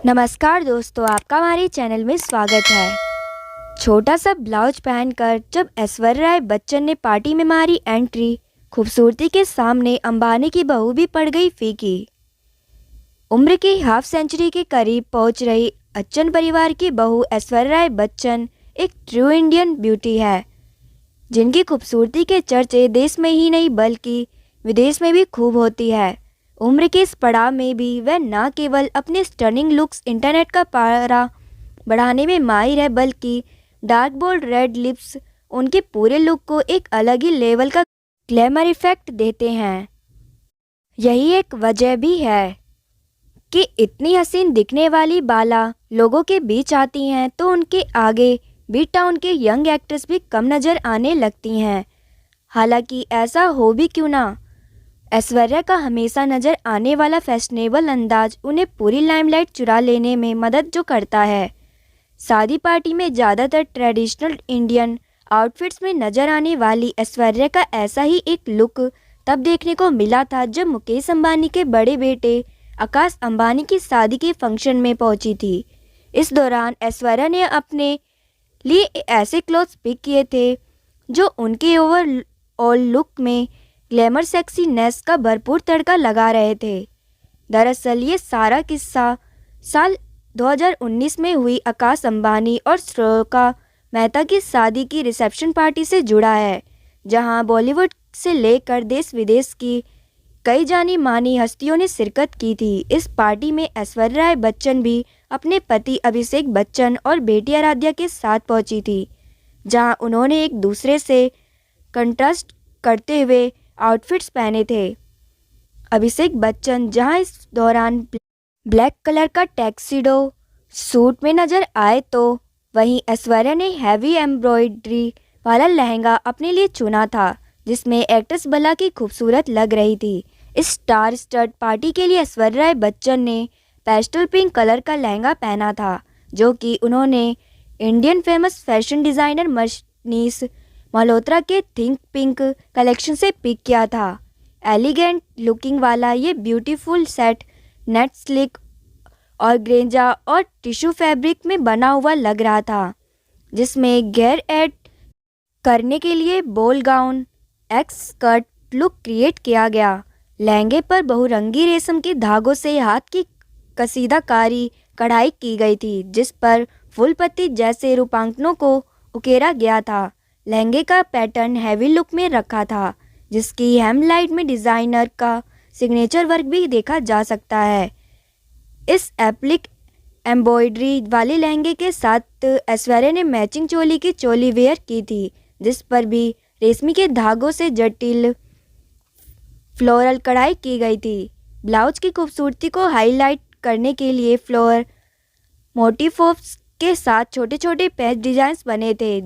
नमस्कार दोस्तों, आपका हमारे चैनल में स्वागत है। छोटा सा ब्लाउज पहनकर जब ऐश्वर्या राय बच्चन ने पार्टी में मारी एंट्री, खूबसूरती के सामने अंबानी की बहू भी पड़ गई फीकी। उम्र की हाफ सेंचुरी के करीब पहुंच रही बच्चन परिवार की बहू ऐश्वर्या राय बच्चन एक ट्रू इंडियन ब्यूटी है, जिनकी खूबसूरती के चर्चे देश में ही नहीं बल्कि विदेश में भी खूब होती है। उम्र के इस पड़ाव में भी वह न केवल अपने स्टनिंग लुक्स इंटरनेट का पारा बढ़ाने में माहिर है, बल्कि डार्क बोल्ड रेड लिप्स उनके पूरे लुक को एक अलग ही लेवल का ग्लैमर इफेक्ट देते हैं। यही एक वजह भी है कि इतनी हसीन दिखने वाली बाला लोगों के बीच आती हैं तो उनके आगे बीट टाउन के यंग एक्ट्रेस भी कम नज़र आने लगती हैं। हालांकि ऐसा हो भी क्यों ना, ऐश्वर्या का हमेशा नज़र आने वाला फैशनेबल अंदाज उन्हें पूरी लाइमलाइट चुरा लेने में मदद जो करता है। शादी पार्टी में ज़्यादातर ट्रेडिशनल इंडियन आउटफिट्स में नज़र आने वाली ऐश्वर्या का ऐसा ही एक लुक तब देखने को मिला था जब मुकेश अंबानी के बड़े बेटे आकाश अंबानी की शादी के फंक्शन में पहुंची थी। इस दौरान ऐश्वर्या ने अपने लिए ऐसे क्लोथ्स पिक किए थे जो उनके ओवरऑल लुक में ग्लैमर सेक्सीनेस का भरपूर तड़का लगा रहे थे। दरअसल ये सारा किस्सा साल 2019 में हुई आकाश अंबानी और श्लोका मेहता की शादी की रिसेप्शन पार्टी से जुड़ा है, जहां बॉलीवुड से लेकर देश विदेश की कई जानी मानी हस्तियों ने शिरकत की थी। इस पार्टी में ऐश्वर्या राय बच्चन भी अपने पति अभिषेक बच्चन और बेटी आराध्या के साथ पहुंची थी, जहां उन्होंने एक दूसरे से कंट्रास्ट करते हुए आउटफिट्स पहने थे। अभिषेक बच्चन जहां इस दौरान ब्लैक कलर का टैक्सीडो सूट में नजर आए, तो वहीं ऐश्वर्या ने हैवी एम्ब्रॉयडरी वाला लहंगा अपने लिए चुना था, जिसमें एक्ट्रेस बला की खूबसूरत लग रही थी। इस स्टार स्टड पार्टी के लिए ऐश्वर्या राय बच्चन ने पेस्टल पिंक कलर का लहंगा पहना था, जो कि उन्होंने Indian famous fashion designer Manish Malhotra के थिंक पिंक कलेक्शन से पिक किया था। एलिगेंट लुकिंग वाला ये ब्यूटीफुल सेट नेट स्लिक और ग्रेंजा और टिश्यू फैब्रिक में बना हुआ लग रहा था, जिसमें घेर ऐड करने के लिए ball gown x skirt look create किया गया। लहंगे पर बहुरंगी रेशम के धागों से हाथ की कसीदाकारी कढ़ाई की गई थी, जिस पर फूल पत्ती जैसे रूपांकनों को उकेरा गया था। लहंगे का पैटर्न हैवी लुक में रखा था, जिसकी हेमलाइट में डिज़ाइनर का सिग्नेचर वर्क भी देखा जा सकता है। इस एप्लिक एम्ब्रॉयडरी वाले लहंगे के साथ ऐश्वर्या ने मैचिंग चोली की चोली वेयर की थी, जिस पर भी रेशमी के धागों से जटिल फ्लोरल कढ़ाई की गई थी। ब्लाउज की खूबसूरती को हाईलाइट करने के लिए फ्लोरल मोटिफ्स के साथ छोटे छोटे पैच डिजाइन्स बने थे,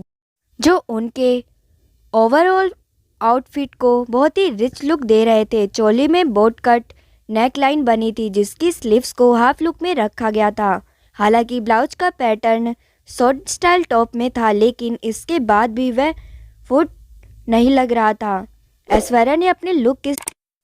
जो उनके ओवरऑल आउटफिट को बहुत ही रिच लुक दे रहे थे। चोली में बोट कट नेक लाइन बनी थी, जिसकी स्लीव्स को हाफ लुक में रखा गया था। हालांकि ब्लाउज का पैटर्न शॉर्ट स्टाइल टॉप में था, लेकिन इसके बाद भी वह फुट नहीं लग रहा था। ऐश्वर्या ने अपने लुक की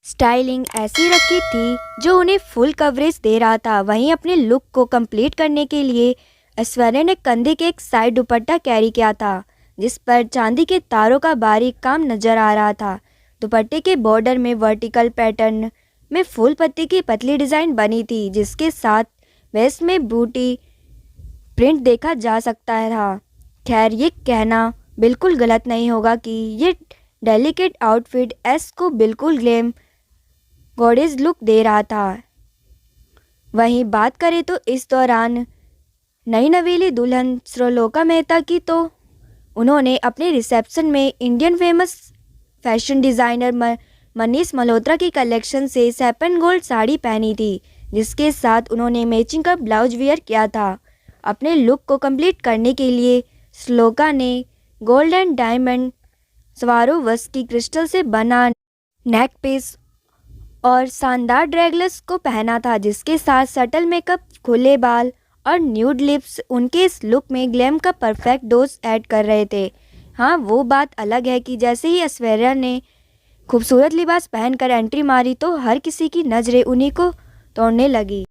स्टाइलिंग ऐसी रखी थी जो उन्हें फुल कवरेज दे रहा था। वहीं अपने लुक को कंप्लीट करने के लिए ऐश्वर्या ने कंधे के एक साइड दुपट्टा कैरी किया था, जिस पर चांदी के तारों का बारीक काम नजर आ रहा था। दुपट्टे के बॉर्डर में वर्टिकल पैटर्न में फूल पत्ती की पतली डिज़ाइन बनी थी, जिसके साथ वेस्ट में बूटी प्रिंट देखा जा सकता था। खैर, ये कहना बिल्कुल गलत नहीं होगा कि ये डेलिकेट आउटफिट एस को बिल्कुल ग्लैम गॉडेस लुक दे रहा था। वहीं बात करें तो इस दौरान नई नवेली दुल्हन श्लोका मेहता की, तो उन्होंने अपने रिसेप्शन में Indian famous fashion designer Manish Malhotra की कलेक्शन से सैपन गोल्ड साड़ी पहनी थी, जिसके साथ उन्होंने मैचिंग का ब्लाउज वेयर किया था। अपने लुक को कंप्लीट करने के लिए श्लोका ने gold and diamond Swarovski crystal से बना नेक पीस और शानदार ड्रैगलेस को पहना था, जिसके साथ सटल मेकअप, खुले बाल और न्यूड लिप्स उनके इस लुक में ग्लैम का परफेक्ट डोज ऐड कर रहे थे। हाँ, वो बात अलग है कि जैसे ही ऐश्वर्या ने खूबसूरत लिबास पहनकर एंट्री मारी, तो हर किसी की नज़रें उन्हीं को तोड़ने लगी।